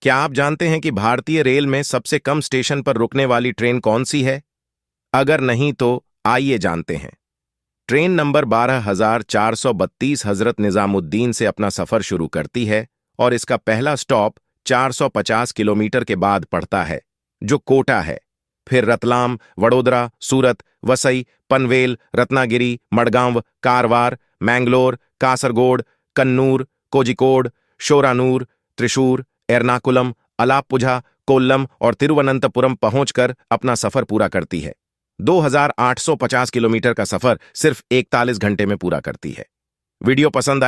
क्या आप जानते हैं कि भारतीय रेल में सबसे कम स्टेशन पर रुकने वाली ट्रेन कौन सी है? अगर नहीं तो आइए जानते हैं। ट्रेन नंबर 12,432 हजरत निजामुद्दीन से अपना सफर शुरू करती है और इसका पहला स्टॉप 450 किलोमीटर के बाद पड़ता है, जो कोटा है। फिर रतलाम, वडोदरा, सूरत, वसई, पनवेल, रत्नागिरी, मडगांव, कारवार, मैंगलोर, कासरगोड, कन्नूर, कोझिकोड, शोरानूर, त्रिशूर, एर्नाकुलम, अलाप्पुझा, कोल्लम और तिरुवनंतपुरम पहुंचकर अपना सफर पूरा करती है। 2,850 किलोमीटर का सफर सिर्फ 41 घंटे में पूरा करती है। वीडियो पसंद आए